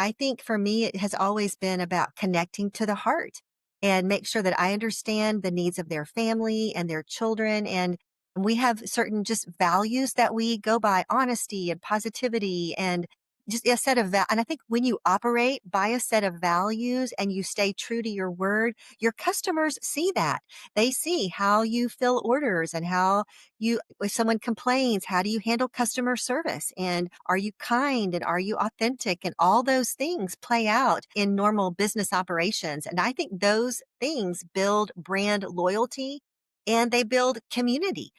I think for me, it has always been about connecting to the heart and make sure that I understand the needs of their family and their children. And we have certain just values that we go by, honesty and positivity and just a set of and I think when you operate by a set of values and you stay true to your word, your customers see that. They see how you fill orders and how if someone complains, how do you handle customer service? And are you kind and are you authentic? And all those things play out in normal business operations. And I think those things build brand loyalty and they build community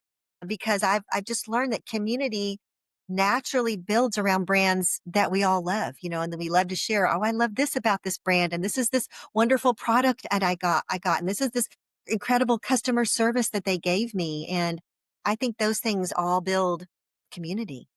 because I've just learned that community naturally builds around brands that we all love, and then we love to share, oh, I love this about this brand. And this is this wonderful product that I got, and this is this incredible customer service that they gave me. And I think those things all build community.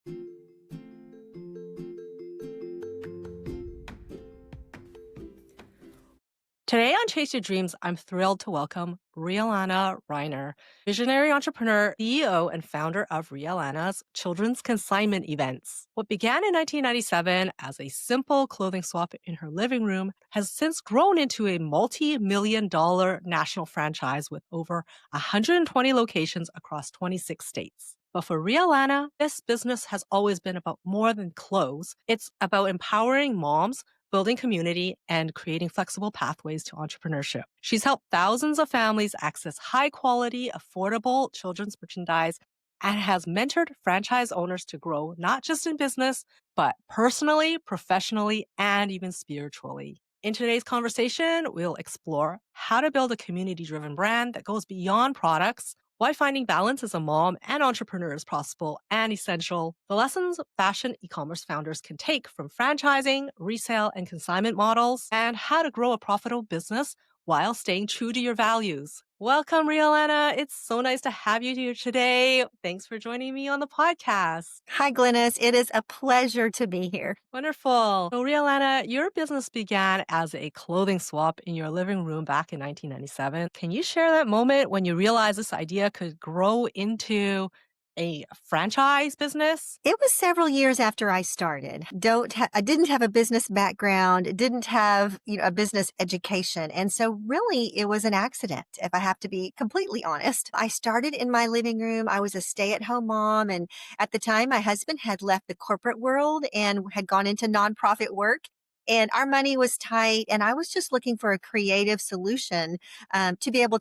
Today on Chase Your Dreams, I'm thrilled to welcome Rhea Lana Riner, visionary entrepreneur, CEO, and founder of Rhea Lana's children's consignment events. What began in 1997 as a simple clothing swap in her living room has since grown into a multi-million-dollar national franchise with over 120 locations across 26 states. But for Rhea Lana, this business has always been about more than clothes. It's about empowering moms, building community, and creating flexible pathways to entrepreneurship. She's helped thousands of families access high quality, affordable children's merchandise and has mentored franchise owners to grow not just in business, but personally, professionally, and even spiritually. In today's conversation, we'll explore how to build a community driven brand that goes beyond products, why finding balance as a mom and entrepreneur is possible and essential, the lessons fashion e-commerce founders can take from franchising, resale, and consignment models, and how to grow a profitable business while staying true to your values. Welcome, Rhea Lana. It's so nice to have you here today. Thanks for joining me on the podcast. Hi, Glennis. It is a pleasure to be here. Wonderful. So, Rhea Lana, your business began as a clothing swap in your living room back in 1997. Can you share that moment when you realized this idea could grow into a franchise business? It was several years after I started. I didn't have a business background, didn't have, a business education. And so really it was an accident, if I have to be completely honest. I started in my living room. I was a stay-at-home mom. And at the time, my husband had left the corporate world and had gone into nonprofit work. And our money was tight. And I was just looking for a creative solution to be able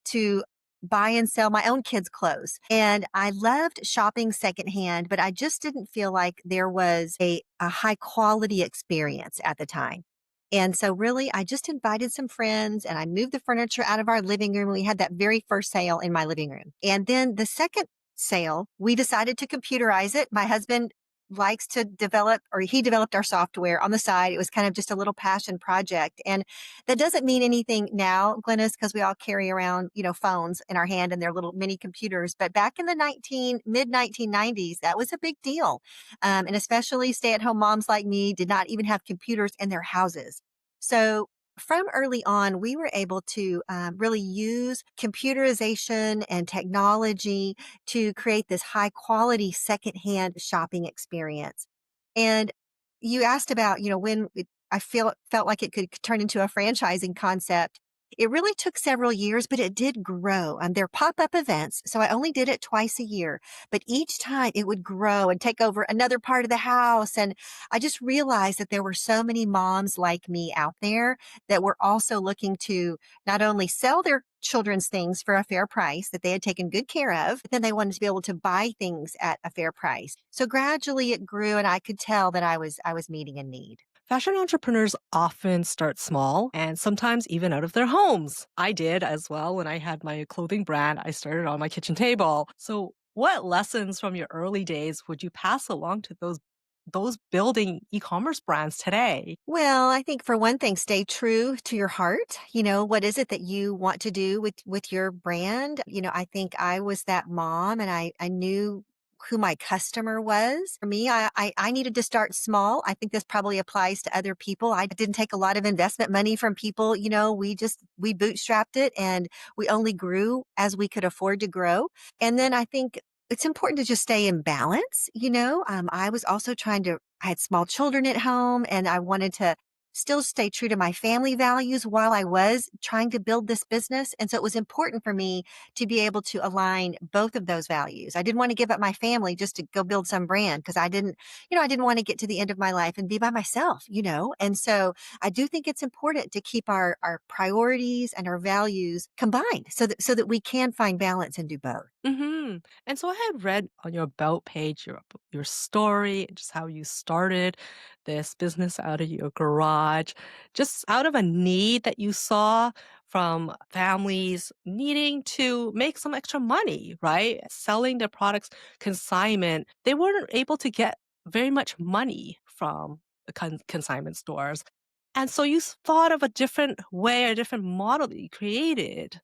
to buy and sell my own kids' clothes. And I loved shopping secondhand, but I just didn't feel like there was a high quality experience at the time. And so really, I just invited some friends and I moved the furniture out of our living room. We had that very first sale in my living room. And then the second sale, we decided to computerize it. My husband likes to develop, or he developed our software on the side. It was kind of just a little passion project. And that doesn't mean anything now, Glennis, because we all carry around, phones in our hand and their little mini computers. But back in the mid 1990s, that was a big deal. And especially stay at home moms like me did not even have computers in their houses. So from early on, we were able to really use computerization and technology to create this high quality secondhand shopping experience. And you asked about, felt like it could turn into a franchising concept. It really took several years, but it did grow. They're pop-up events, so I only did it twice a year. But each time it would grow and take over another part of the house. And I just realized that there were so many moms like me out there that were also looking to not only sell their children's things for a fair price that they had taken good care of, but then they wanted to be able to buy things at a fair price. So gradually it grew, and I could tell that I was meeting a need. Fashion entrepreneurs often start small and sometimes even out of their homes. I did as well when I had my clothing brand. I started on my kitchen table. So, what lessons from your early days would you pass along to those building e-commerce brands today? Well, I think for one thing, stay true to your heart. What is it that you want to do with your brand? I think I was that mom and I knew who my customer was. For me, I needed to start small. I think this probably applies to other people. I didn't take a lot of investment money from people. We bootstrapped it and we only grew as we could afford to grow. And then I think it's important to just stay in balance, you know? I was also I had small children at home and I wanted to still stay true to my family values while I was trying to build this business. And so it was important for me to be able to align both of those values. I didn't want to give up my family just to go build some brand because I didn't want to get to the end of my life and be by myself, you know? And so I do think it's important to keep our priorities and our values combined so that we can find balance and do both. And so I had read on your about page your story, just how you started this business out of your garage, just out of a need that you saw from families needing to make some extra money, right? Selling their products consignment, they weren't able to get very much money from the consignment stores. And so you thought of a different way, a different model that you created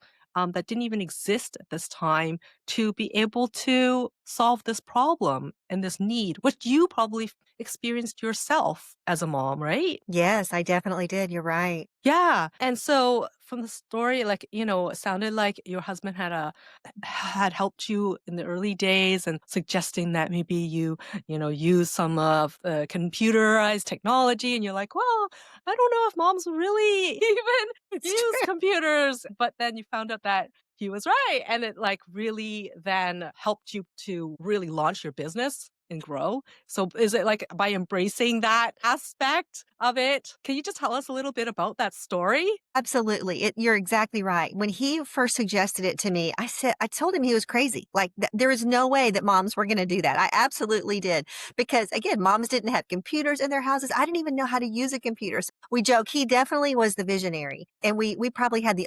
that didn't even exist at this time to be able to solve this problem and this need, which you probably experienced yourself as a mom, right? Yes, I definitely did. You're right. Yeah. And so from the story, like, it sounded like your husband had helped you in the early days and suggesting that maybe use some of the computerized technology. And you're like, well, I don't know if moms really even It's use true. computers. But then you found out that he was right. And it like really then helped you to really launch your business and grow. So is it like by embracing that aspect of it? Can you just tell us a little bit about that story? Absolutely. You're exactly right. When he first suggested it to me, I told him he was crazy. Like, there is no way that moms were going to do that. I absolutely did. Because again, moms didn't have computers in their houses. I didn't even know how to use a computer. So we joke, he definitely was the visionary. And we probably had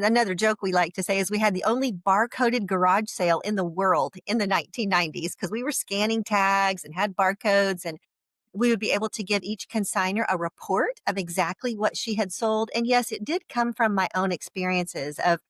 another joke we like to say is we had the only barcoded garage sale in the world in the 1990s because we were scanning tags and had barcodes and we would be able to give each consigner a report of exactly what she had sold. And yes, it did come from my own experiences of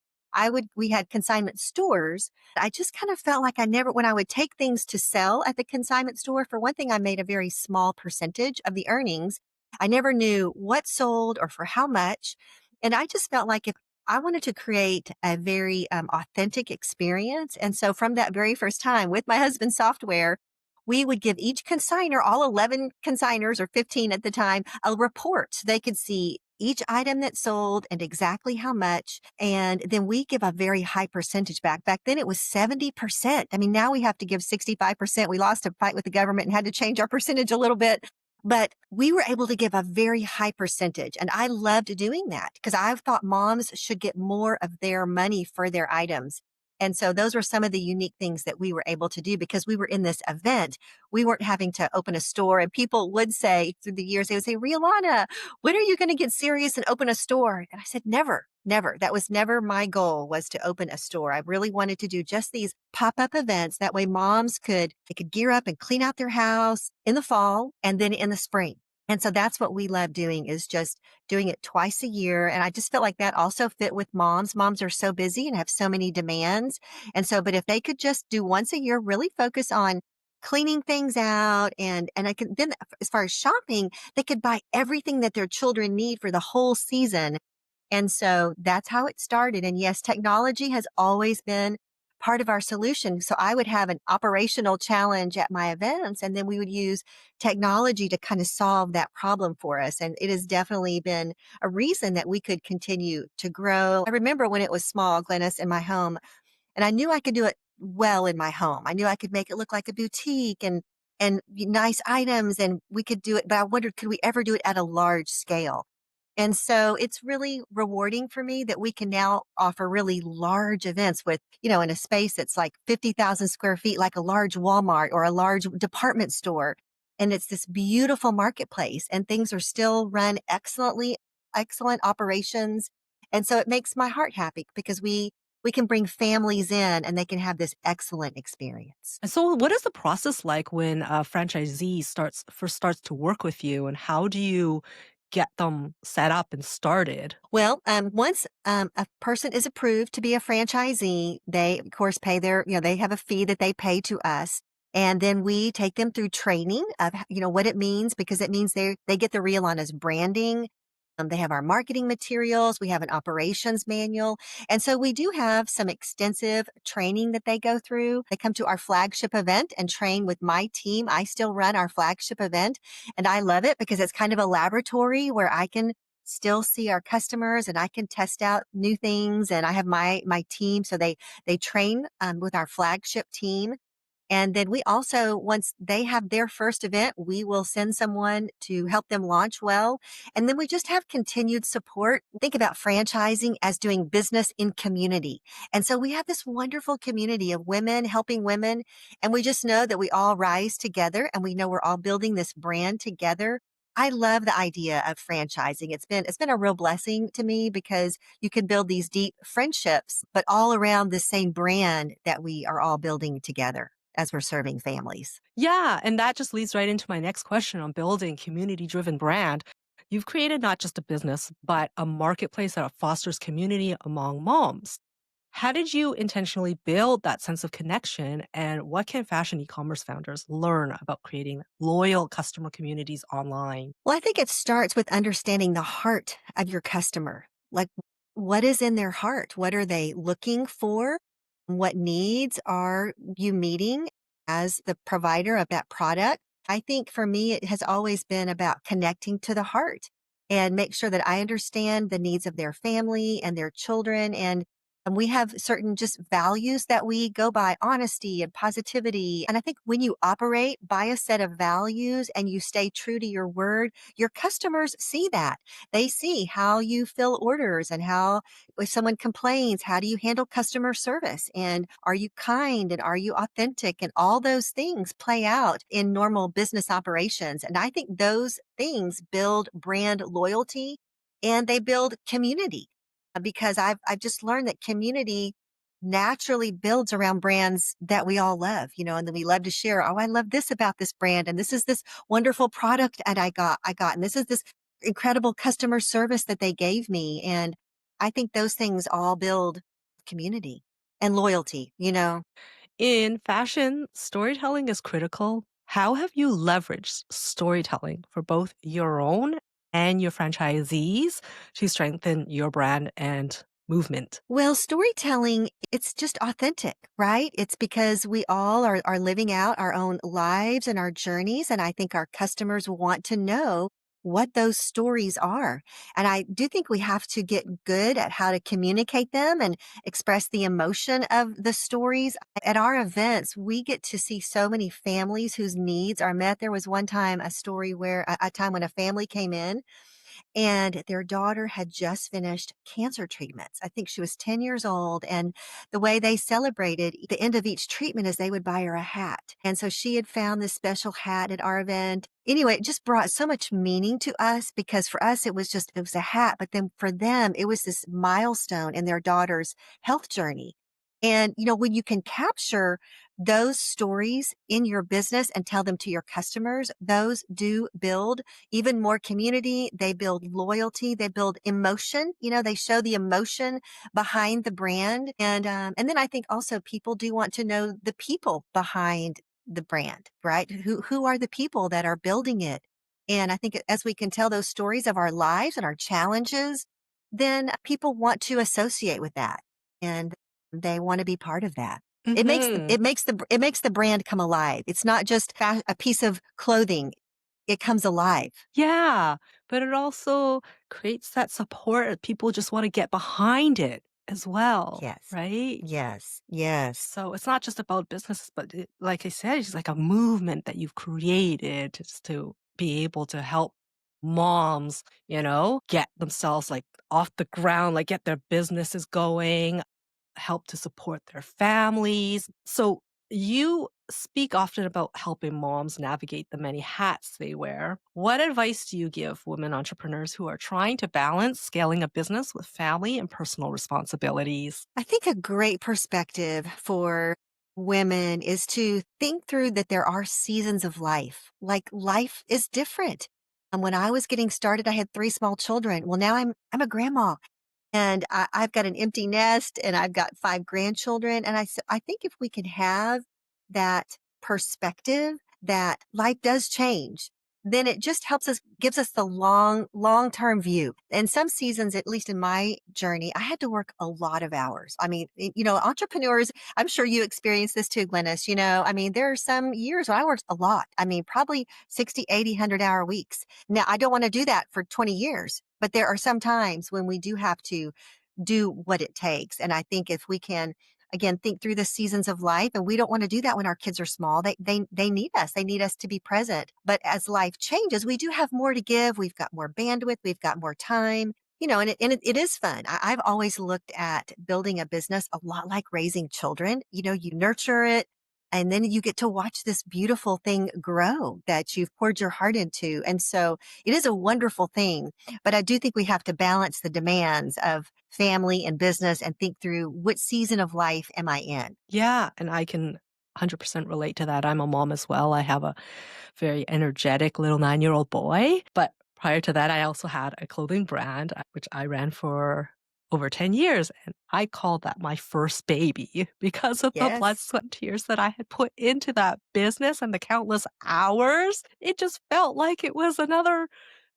we had consignment stores. I just kind of felt like when I would take things to sell at the consignment store, for one thing, I made a very small percentage of the earnings. I never knew what sold or for how much. And I just felt like if I wanted to create a very authentic experience. And so from that very first time with my husband's software, we would give each consigner, all 11 consigners or 15 at the time, a report so they could see each item that sold and exactly how much. And then we give a very high percentage back. Back then it was 70%. I mean, now we have to give 65%. We lost a fight with the government and had to change our percentage a little bit. But we were able to give a very high percentage. And I loved doing that because I thought moms should get more of their money for their items. And so those were some of the unique things that we were able to do because we were in this event. We weren't having to open a store. And people would say through the years, they would say, Rhea Lana, when are you going to get serious and open a store? And I said, never, never. That was never my goal was to open a store. I really wanted to do just these pop-up events. That way they could gear up and clean out their house in the fall and then in the spring. And so that's what we love doing is just doing it twice a year. And I just felt like that also fit with moms. Moms are so busy and have so many demands. And so, but if they could just do once a year, really focus on cleaning things out and I could then as far as shopping, they could buy everything that their children need for the whole season. And so that's how it started. And yes, technology has always been part of our solution. So I would have an operational challenge at my events, and then we would use technology to kind of solve that problem for us. And it has definitely been a reason that we could continue to grow. I remember when it was small, Glennis, in my home, and I knew I could do it well in my home. I knew I could make it look like a boutique and nice items, and we could do it. But I wondered, could we ever do it at a large scale? And so it's really rewarding for me that we can now offer really large events with, in a space that's like 50,000 square feet, like a large Walmart or a large department store. And it's this beautiful marketplace and things are still run excellent operations. And so it makes my heart happy because we can bring families in and they can have this excellent experience. And so what is the process like when a franchisee first starts to work with you, and how do you get them set up and started? Well, once a person is approved to be a franchisee, they of course pay they have a fee that they pay to us. And then we take them through training of, what it means because it means they get the Rhea Lana's branding. They have our marketing materials. We have an operations manual. And so we do have some extensive training that they go through. They come to our flagship event and train with my team. I still run our flagship event and I love it because it's kind of a laboratory where I can still see our customers and I can test out new things. And I have my team. So they train with our flagship team. And then we also, once they have their first event, we will send someone to help them launch well. And then we just have continued support. Think about franchising as doing business in community. And so we have this wonderful community of women helping women. And we just know that we all rise together and we know we're all building this brand together. I love the idea of franchising. It's been a real blessing to me because you can build these deep friendships, but all around the same brand that we are all building together as we're serving families. Yeah, and that just leads right into my next question on building community-driven brand. You've created not just a business, but a marketplace that fosters community among moms. How did you intentionally build that sense of connection, and what can fashion e-commerce founders learn about creating loyal customer communities online? Well, I think it starts with understanding the heart of your customer. Like, what is in their heart? What are they looking for? What needs are you meeting as the provider of that product? I think for me, it has always been about connecting to the heart and make sure that I understand the needs of their family and their children. And we have certain just values that we go by, honesty and positivity. And I think when you operate by a set of values and you stay true to your word, your customers see that. They see how you fill orders and how, if someone complains, how do you handle customer service? And are you kind and are you authentic? And all those things play out in normal business operations. And I think those things build brand loyalty and they build community because I've just learned that community naturally builds around brands that we all love, and then we love to share, oh, I love this about this brand and this is this wonderful product that I got and this is this incredible customer service that they gave me. And I think those things all build community and loyalty. In fashion, storytelling is critical. How have you leveraged storytelling for both your own and your franchisees to strengthen your brand and movement? Well, storytelling, it's just authentic, right? It's because we all are living out our own lives and our journeys. And I think our customers want to know what those stories are. And I do think we have to get good at how to communicate them and express the emotion of the stories. At our events, we get to see so many families whose needs are met. There was one time a story where a time when a family came in and their daughter had just finished cancer treatments. I think she was 10 years old. And the way they celebrated the end of each treatment is they would buy her a hat. And so she had found this special hat at our event. Anyway, it just brought so much meaning to us because for us, it was a hat. But then for them, it was this milestone in their daughter's health journey. And, when you can capture those stories in your business and tell them to your customers, those do build even more community. They build loyalty. They build emotion. They show the emotion behind the brand. And then I think also people do want to know the people behind the brand, right? Who are the people that are building it? And I think as we can tell those stories of our lives and our challenges, then people want to associate with that and they want to be part of that. It makes the Hmm. it makes the it makes the brand come alive. It's not just a piece of clothing. It comes alive. Yeah, but it also creates that support. People just want to get behind it as well, Yes. right? Yes. Yes. So it's not just about business, but like I said, it's like a movement that you've created just to be able to help moms, get themselves like off the ground, like get their businesses going, help to support their families. So you speak often about helping moms navigate the many hats they wear. What advice do you give women entrepreneurs who are trying to balance scaling a business with family and personal responsibilities? I think a great perspective for women is to think through that there are seasons of life. Like life is different. And when I was getting started, I had three small children. Well, now I'm a grandma and I've got an empty nest and I've got five grandchildren. And I think if we can have that perspective that life does change then it just helps us gives us the long-term view. And some seasons, at least in my journey, I had to work a lot of hours. I mean, entrepreneurs, I'm sure you experienced this too, Glennis. I mean, there are some years when I worked a lot. I mean, probably 60, 80, 100-hour weeks. Now, I don't want to do that for 20 years, but there are some times when we do have to do what it takes. And I think if we can again think through the seasons of life, and we don't want to do that when our kids are small. They need us. They need us to be present. But as life changes, we do have more to give. We've got more bandwidth, we've got more time. And it is fun. I've always looked at building a business a lot like raising children. You nurture it, and then you get to watch this beautiful thing grow that you've poured your heart into. And so it is a wonderful thing. But I do think we have to balance the demands of family and business and think through what season of life am I in? Yeah, and I can 100% relate to that. I'm a mom as well. I have a very energetic little 9-year-old boy. But prior to that, I also had a clothing brand, which I ran for over 10 years. And I called that my first baby because of the blood, Yes. sweat, and tears that I had put into that business and the countless hours. It just felt like it was another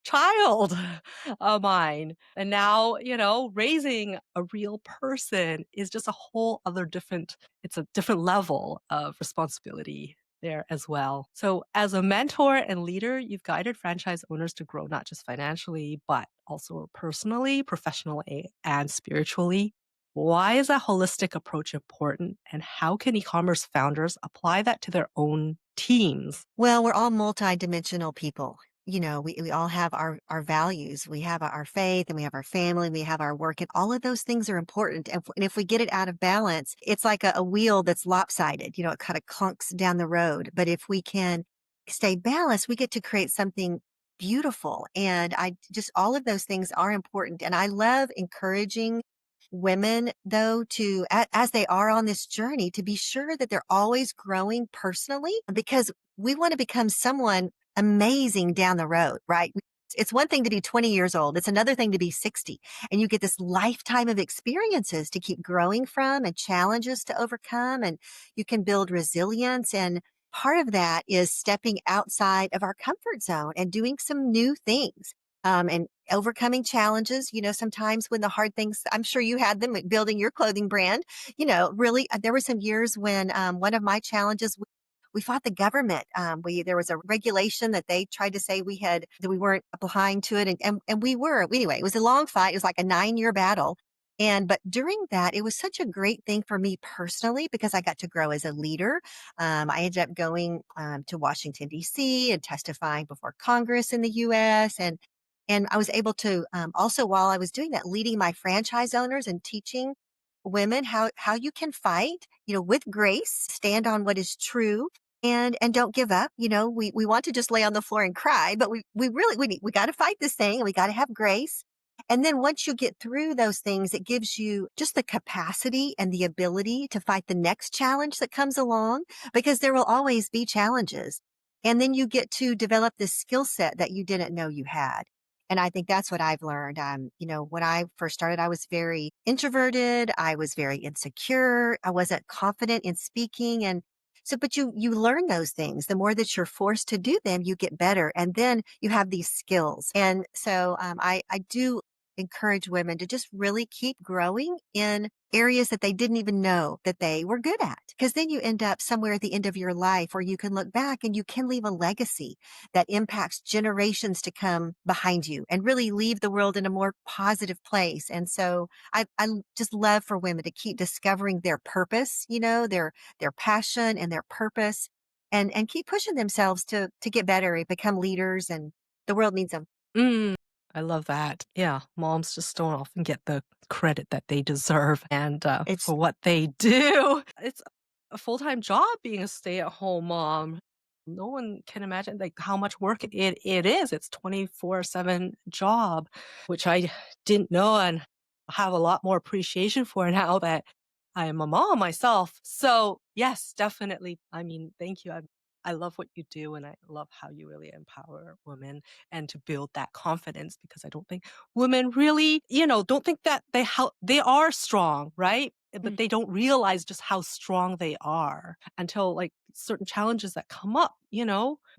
child of mine. And now, raising a real person is just a whole other it's a different level of responsibility there as well. So, as a mentor and leader, you've guided franchise owners to grow not just financially, but also personally, professionally, and spiritually. Why is a holistic approach important? And how can e commerce founders apply that to their own teams? Well, we're all multidimensional people. We all have our values. We have our faith and we have our family, we have our work, and all of those things are important. And if we get it out of balance, it's like a wheel that's lopsided. It kind of clunks down the road. But if we can stay balanced, we get to create something beautiful. And I just, all of those things are important. And I love encouraging women, though, as they are on this journey, to be sure that they're always growing personally, because we want to become someone amazing down the road, right? It's one thing to be 20 years old. It's another thing to be 60. And you get this lifetime of experiences to keep growing from and challenges to overcome. And you can build resilience. And part of that is stepping outside of our comfort zone and doing some new things. And overcoming challenges, sometimes when the hard things, I'm sure you had them at building your clothing brand, really, there were some years when one of my challenges, we fought the government. There was a regulation that they tried to say that we weren't applying to it, and we were. Anyway, it was a long fight. It was like a 9-year battle. But during that, it was such a great thing for me personally because I got to grow as a leader. I ended up going to Washington D.C. and testifying before Congress in the U.S. and I was able to also, while I was doing that, leading my franchise owners and teaching women how you can fight, with grace, stand on what is true, and don't give up. We want to just lay on the floor and cry, but we really we got to fight this thing, and we got to have grace. And then once you get through those things, it gives you just the capacity and the ability to fight the next challenge that comes along, because there will always be challenges. And then you get to develop this skill set that you didn't know you had. And I think that's what I've learned. When I first started, I was very introverted. I was very insecure. I wasn't confident in speaking. And so, but you learn those things. The more that you're forced to do them, you get better. And then you have these skills. And so I do encourage women to just really keep growing in areas that they didn't even know that they were good at. Because then you end up somewhere at the end of your life where you can look back and you can leave a legacy that impacts generations to come behind you and really leave the world in a more positive place. And so I just love for women to keep discovering their purpose, their passion and their purpose, and keep pushing themselves to get better and become leaders, and the world needs them. Mm, I love that. Yeah, moms just don't often get the credit that they deserve and It's for what they do. It's a full-time job being a stay-at-home mom. No one can imagine like how much work it is. It's 24/7 job, which I didn't know and have a lot more appreciation for now that I am a mom myself. So yes, definitely. I mean, thank you. I love what you do and I love how you really empower women and to build that confidence because I don't think women really, don't think that they are strong, right? But mm, they don't realize just how strong they are until like certain challenges that come up,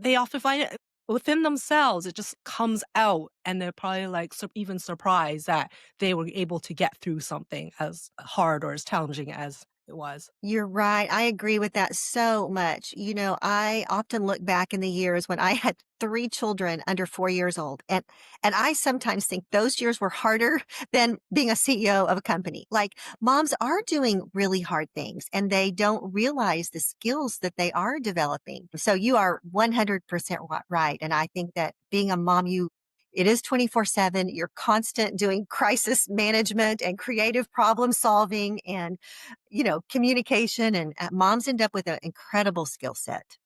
They often find it within themselves, it just comes out and they're probably like even surprised that they were able to get through something as hard or as challenging as it was. You're right. I agree with that so much. I often look back in the years when I had 3 children under 4 years old, and I sometimes think those years were harder than being a CEO of a company. Like, moms are doing really hard things, and they don't realize the skills that they are developing. So you are 100% right, and I think that being a mom, it is 24/7. You're constant doing crisis management and creative problem solving and communication, and moms end up with an incredible skill set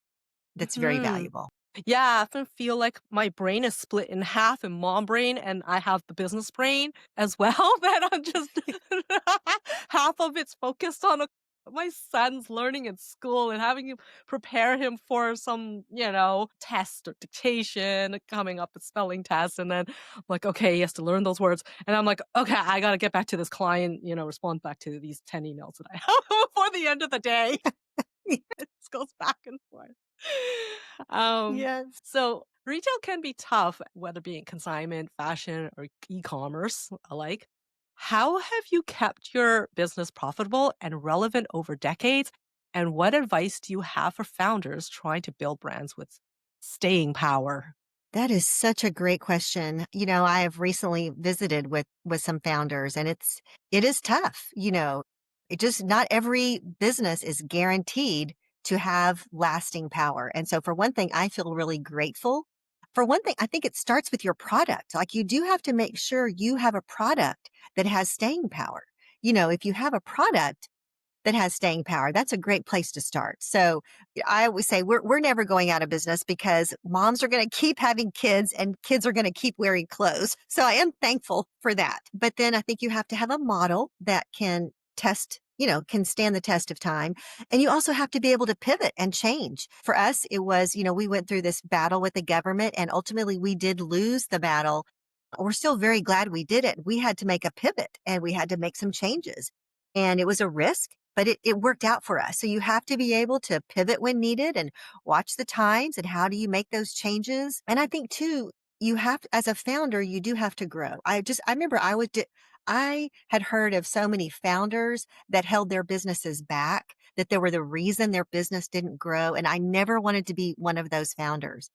that's very Hmm. valuable. Yeah, I often feel like my brain is split in half in mom brain and I have the business brain as well. That I'm just half of it's focused on my son's learning in school and having to prepare him for some, test or dictation coming up, a spelling test. And then I'm like, okay, he has to learn those words. And I'm like, okay, I got to get back to this client, respond back to these 10 emails that I have before the end of the day. It just goes back and forth. Um, Yes. so retail can be tough, whether being consignment, fashion, or e-commerce alike. How have you kept your business profitable and relevant over decades? And what advice do you have for founders trying to build brands with staying power? That is such a great question. I have recently visited with some founders, and it is tough. It just not every business is guaranteed to have lasting power. And so for one thing, I feel really grateful. For one thing, I think it starts with your product. Like, you do have to make sure you have a product that has staying power. If you have a product that has staying power, that's a great place to start. So I always say we're never going out of business because moms are going to keep having kids and kids are going to keep wearing clothes. So I am thankful for that. But then I think you have to have a model that can stand the test of time. And you also have to be able to pivot and change. For us, it was, we went through this battle with the government and ultimately we did lose the battle. We're still very glad we did it. We had to make a pivot and we had to make some changes. And it was a risk, but it worked out for us. So you have to be able to pivot when needed and watch the times and how do you make those changes. And I think too, as a founder, you do have to grow. I remember I had heard of so many founders that held their businesses back, that they were the reason their business didn't grow. And I never wanted to be one of those founders.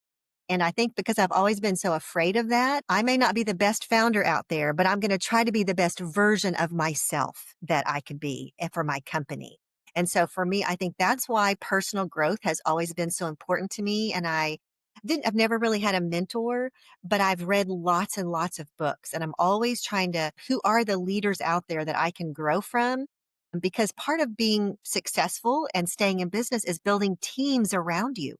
And I think because I've always been so afraid of that, I may not be the best founder out there, but I'm going to try to be the best version of myself that I could be for my company. And so for me, I think that's why personal growth has always been so important to me. And I've never really had a mentor, but I've read lots and lots of books and I'm always who are the leaders out there that I can grow from? Because part of being successful and staying in business is building teams around you.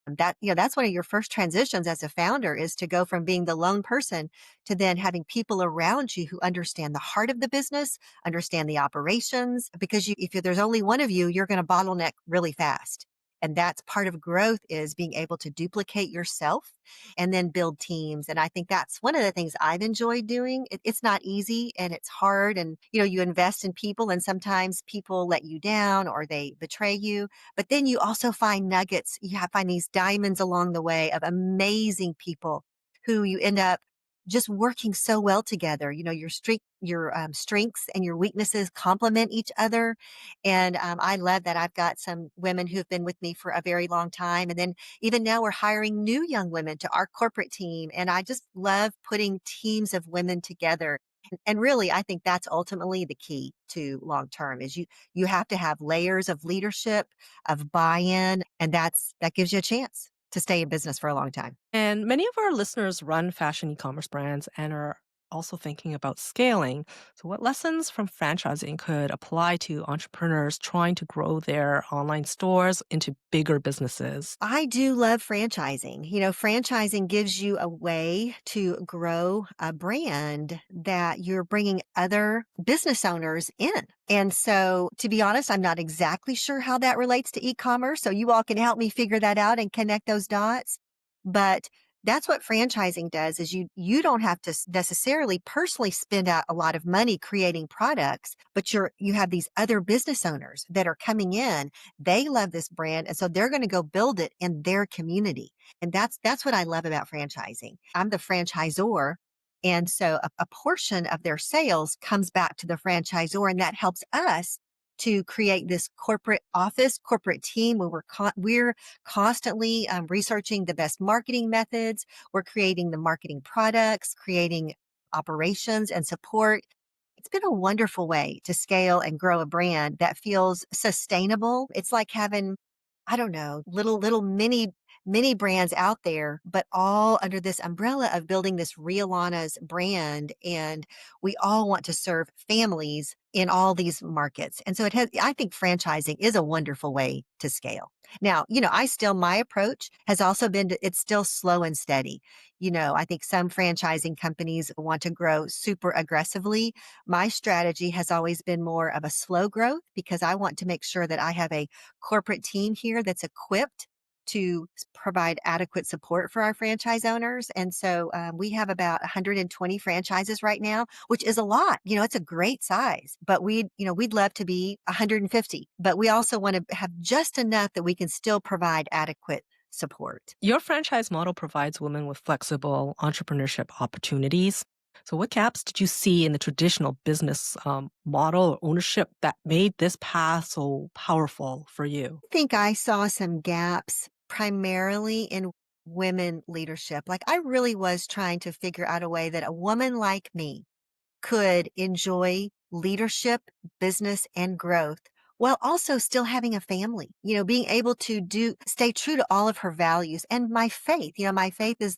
That's one of your first transitions as a founder, is to go from being the lone person to then having people around you who understand the heart of the business, understand the operations, because if there's only one of you, you're going to bottleneck really fast. And that's part of growth, is being able to duplicate yourself and then build teams. And I think that's one of the things I've enjoyed doing. It's not easy and it's hard. And, you invest in people and sometimes people let you down or they betray you. But then you also find nuggets. Find these diamonds along the way of amazing people who you end up just working so well together. Your strengths and your weaknesses complement each other. And I love that I've got some women who've been with me for a very long time. And then even now we're hiring new young women to our corporate team. And I just love putting teams of women together. And really, I think that's ultimately the key to long term, is you have to have layers of leadership, of buy-in, and that gives you a chance to stay in business for a long time. And many of our listeners run fashion e-commerce brands and are also thinking about scaling. So, what lessons from franchising could apply to entrepreneurs trying to grow their online stores into bigger businesses? I do love franchising. Franchising gives you a way to grow a brand that you're bringing other business owners in. And so, to be honest, I'm not exactly sure how that relates to e-commerce. So you all can help me figure that out and connect those dots. But That's what franchising does is you don't have to necessarily personally spend out a lot of money creating products, but you have these other business owners that are coming in. They love this brand, and so they're going to go build it in their community. And that's what I love about franchising. I'm the franchisor. And so a portion of their sales comes back to the franchisor, and that helps us to create this corporate office, corporate team where we're constantly researching the best marketing methods. We're creating the marketing products, creating operations and support. It's been a wonderful way to scale and grow a brand that feels sustainable. It's like having, I don't know, little mini brands out there, but all under this umbrella of building this Rhea Lana's brand. And we all want to serve families in all these markets. And so I think franchising is a wonderful way to scale. Now, my approach has also been it's still slow and steady. I think some franchising companies want to grow super aggressively. My strategy has always been more of a slow growth because I want to make sure that I have a corporate team here that's equipped to provide adequate support for our franchise owners. And so we have about 120 franchises right now, which is a lot. It's a great size, but we'd love to be 150, but we also want to have just enough that we can still provide adequate support. Your franchise model provides women with flexible entrepreneurship opportunities. So, what gaps did you see in the traditional business model or ownership that made this path so powerful for you? I think I saw some gaps primarily in women leadership. Like I really was trying to figure out a way that a woman like me could enjoy leadership, business, and growth while also still having a family, being able to stay true to all of her values and my faith. My faith is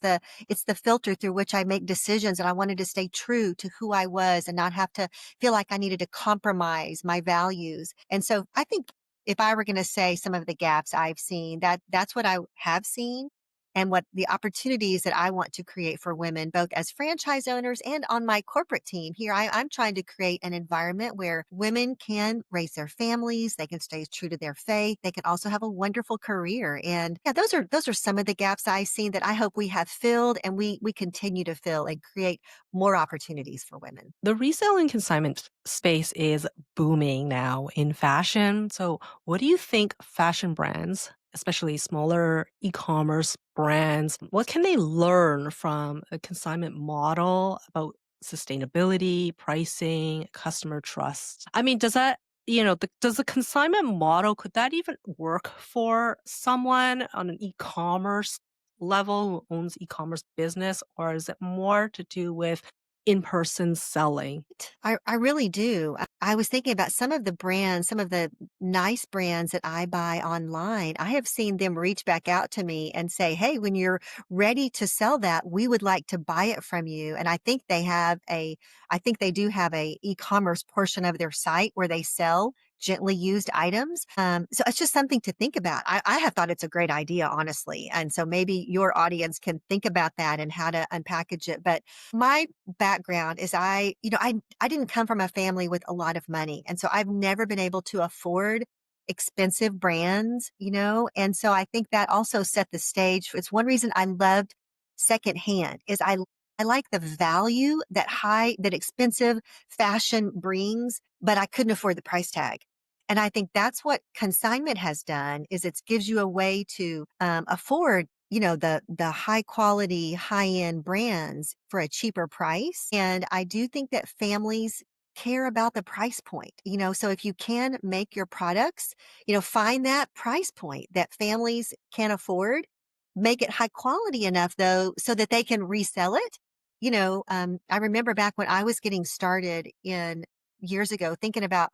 it's the filter through which I make decisions. And I wanted to stay true to who I was and not have to feel like I needed to compromise my values. And so I think if I were going to say some of the gaps I've seen, that's what I have seen and what the opportunities that I want to create for women, both as franchise owners and on my corporate team here. I'm trying to create an environment where women can raise their families, they can stay true to their faith, they can also have a wonderful career. And yeah, those are some of the gaps I've seen that I hope we have filled and we continue to fill and create more opportunities for women. The resale and consignment space is booming now in fashion. So, what do you think fashion brands, especially smaller e commerce brands, what can they learn from a consignment model about sustainability, pricing, customer trust? I mean, does the consignment model, could that even work for someone on an e commerce level who owns e commerce business, or is it more to do with in-person selling? I really do. I was thinking about some of the brands, some of the nice brands that I buy online. I have seen them reach back out to me and say, "Hey, when you're ready to sell that, we would like to buy it from you." And I think they do have a e-commerce portion of their site where they sell gently used items. So it's just something to think about. I have thought it's a great idea, honestly. And so maybe your audience can think about that and how to unpackage it. But my background is I didn't come from a family with a lot of money. And so I've never been able to afford expensive brands. And so I think that also set the stage. It's one reason I loved secondhand is I like the value that expensive fashion brings, but I couldn't afford the price tag. And I think that's what consignment has done is it gives you a way to afford the high quality, high end brands for a cheaper price. And I do think that families care about the price point. So if you can make your products, find that price point that families can afford, make it high quality enough though, so that they can resell it. I remember back when I was getting started in years ago, thinking about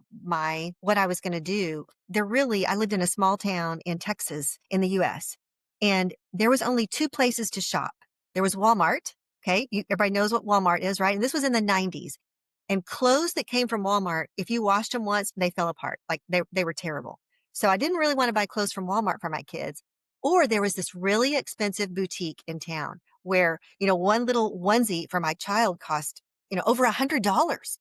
what I was going to do. I lived in a small town in Texas in the US. And there was only two places to shop. There was Walmart. Okay. Everybody knows what Walmart is, right? And this was in the 90s. And clothes that came from Walmart, if you washed them once, they fell apart. Like they were terrible. So I didn't really want to buy clothes from Walmart for my kids. Or there was this really expensive boutique in town where, one little onesie for my child cost, over $100.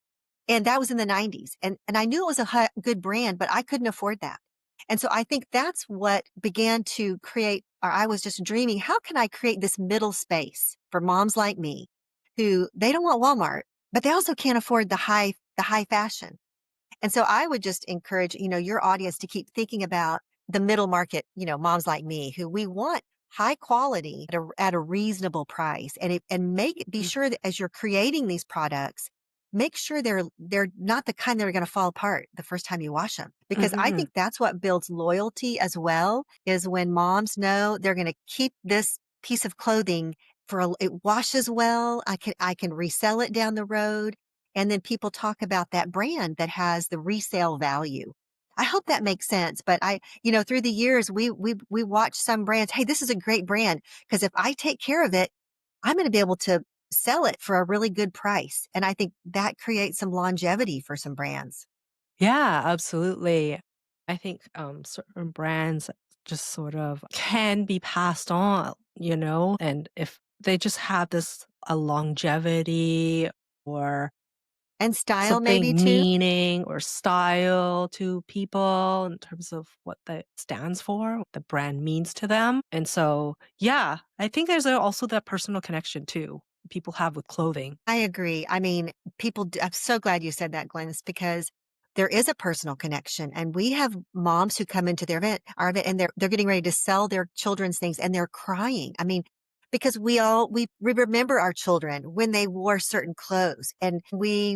And that was in the 90s. And I knew it was a good brand, but I couldn't afford that. And so I think that's what began to create or I was just dreaming, how can I create this middle space for moms like me who they don't want Walmart, but they also can't afford the high fashion. And so I would just encourage, your audience to keep thinking about the middle market, moms like me who we want high quality at a reasonable price. And be Mm. sure that as you're creating these products, make sure they're not the kind that are going to fall apart the first time you wash them. Because I Mhm. think that's what builds loyalty as well, is when moms know they're going to keep this piece of clothing it washes well. I can resell it down the road, and then people talk about that brand that has the resale value. I hope that makes sense. But through the years, we watch some brands. Hey, this is a great brand because if I take care of it, I'm going to be able to sell it for a really good price. And I think that creates some longevity for some brands. Yeah, absolutely. I think, certain brands just sort of can be passed on, and if they just have this a longevity or And style, maybe something too. meaning or style to people in terms of what that stands for, what the brand means to them. And so, yeah, I think there's also that personal connection too people have with clothing. I agree. I mean, I'm so glad you said that, Glennis, because there is a personal connection. And we have moms who come into our event, and they're getting ready to sell their children's things and they're crying. I mean, because we remember our children when they wore certain clothes. And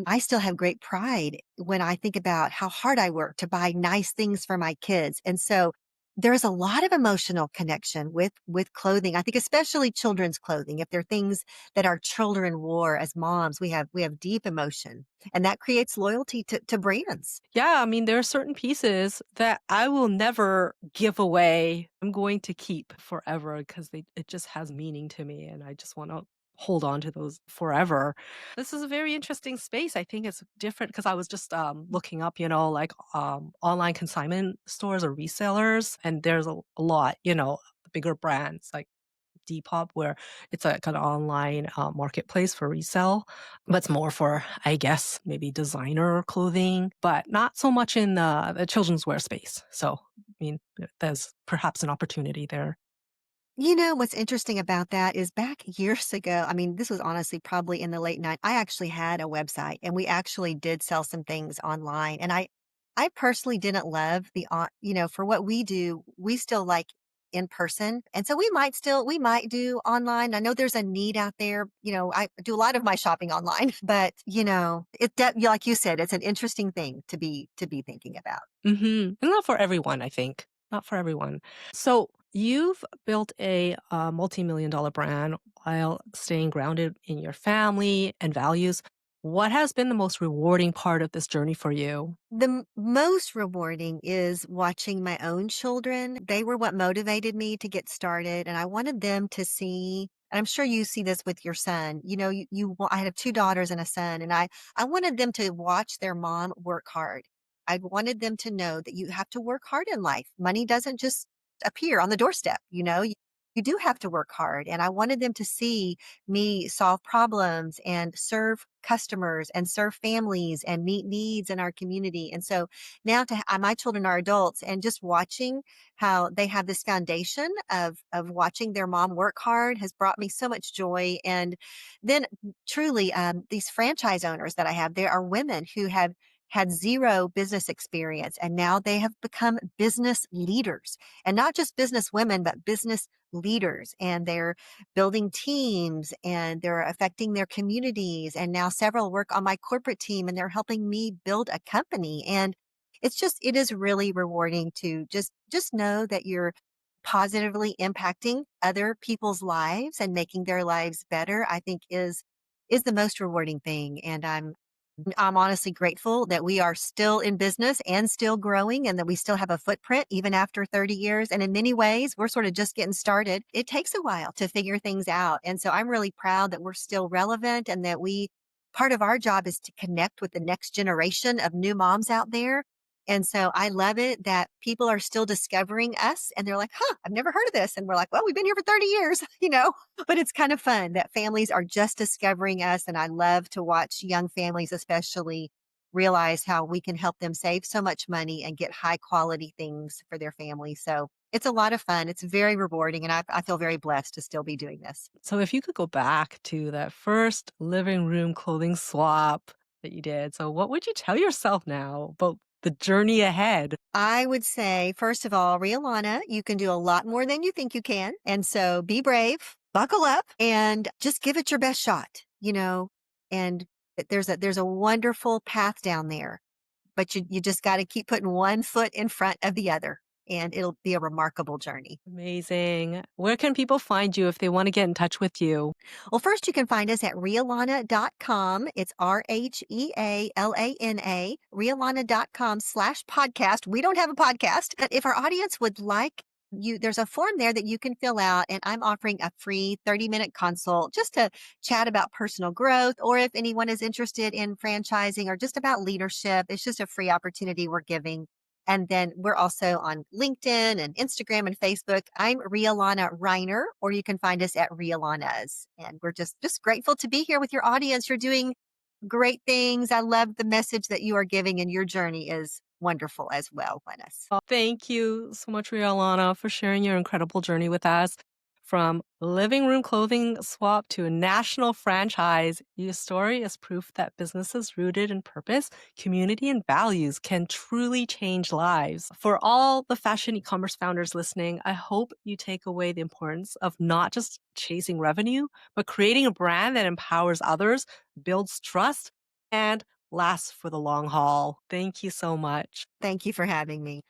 I still have great pride when I think about how hard I work to buy nice things for my kids. And so there's a lot of emotional connection with clothing. I think especially children's clothing. If they're things that our children wore as moms, we have deep emotion, and that creates loyalty to brands. Yeah, I mean, there are certain pieces that I will never give away. I'm going to keep forever because it just has meaning to me and I just want to hold on to those forever. This is a very interesting space. I think it's different because I was just looking up, like online consignment stores or resellers, and there's a lot, bigger brands like Depop, where it's like an online marketplace for resale, but it's more for, I guess, maybe designer clothing, but not so much in the children's wear space. So, I mean, there's perhaps an opportunity there. What's interesting about that is back years ago, I mean, this was honestly probably in the late 90s. I actually had a website and we actually did sell some things online. And I personally didn't love for what we do, we still like in person. And so we might do online. I know there's a need out there. I do a lot of my shopping online, but like you said, it's an interesting thing to be thinking about. And not for everyone, I think. Not for everyone. So, you've built a multi-million dollar brand while staying grounded in your family and values. What has been the most rewarding part of this journey for you? Most rewarding is watching my own children. They were what motivated me to get started, and I wanted them to see. And I'm sure you see this with your son. I have two daughters and a son, and I wanted them to watch their mom work hard. I wanted them to know that you have to work hard in life. Money doesn't just appear on the doorstep. You do have to work hard, and I wanted them to see me solve problems and serve customers and serve families and meet needs in our community. And so now my children are adults, and just watching how they have this foundation of watching their mom work hard has brought me so much joy. And then truly, these franchise owners that I have, there are women who have had zero business experience and now they have become business leaders, and not just business women, but business leaders. And they're building teams and they're affecting their communities. And now several work on my corporate team and they're helping me build a company. And it is really rewarding to just know that you're positively impacting other people's lives and making their lives better. I think is the most rewarding thing. And I'm honestly grateful that we are still in business and still growing, and that we still have a footprint even after 30 years. And in many ways, we're sort of just getting started. It takes a while to figure things out. And so I'm really proud that we're still relevant, and that part of our job is to connect with the next generation of new moms out there. And so I love it that people are still discovering us and they're like, huh, I've never heard of this. And we're like, well, we've been here for 30 years, but it's kind of fun that families are just discovering us. And I love to watch young families, especially, realize how we can help them save so much money and get high quality things for their family. So It's a lot of fun. It's very rewarding, and I feel very blessed to still be doing this. So if you could go back to that first living room clothing swap that you did, so what would you tell yourself now about the journey ahead? I would say, first of all, Rhea Lana, you can do a lot more than you think you can. And so be brave, buckle up, and just give it your best shot, and there's a wonderful path down there, but you just got to keep putting one foot in front of the other, and it'll be a remarkable journey. Amazing. Where can people find you if they want to get in touch with you? Well, first you can find us at realana.com. It's RHEALANA, realana.com/podcast. We don't have a podcast, but if our audience would like there's a form there that you can fill out, and I'm offering a free 30-minute consult just to chat about personal growth, or if anyone is interested in franchising or just about leadership. It's just a free opportunity we're giving. And then we're also on LinkedIn and Instagram and Facebook. I'm Rhea Lana Riner, or you can find us at Rhea Lana's. And we're just grateful to be here with your audience. You're doing great things. I love the message that you are giving, and your journey is wonderful as well, Glennis. Well, thank you so much, Rialana, for sharing your incredible journey with us. From living room clothing swap to a national franchise, your story is proof that businesses rooted in purpose, community, and values can truly change lives. For all the fashion e-commerce founders listening, I hope you take away the importance of not just chasing revenue, but creating a brand that empowers others, builds trust, and lasts for the long haul. Thank you so much. Thank you for having me.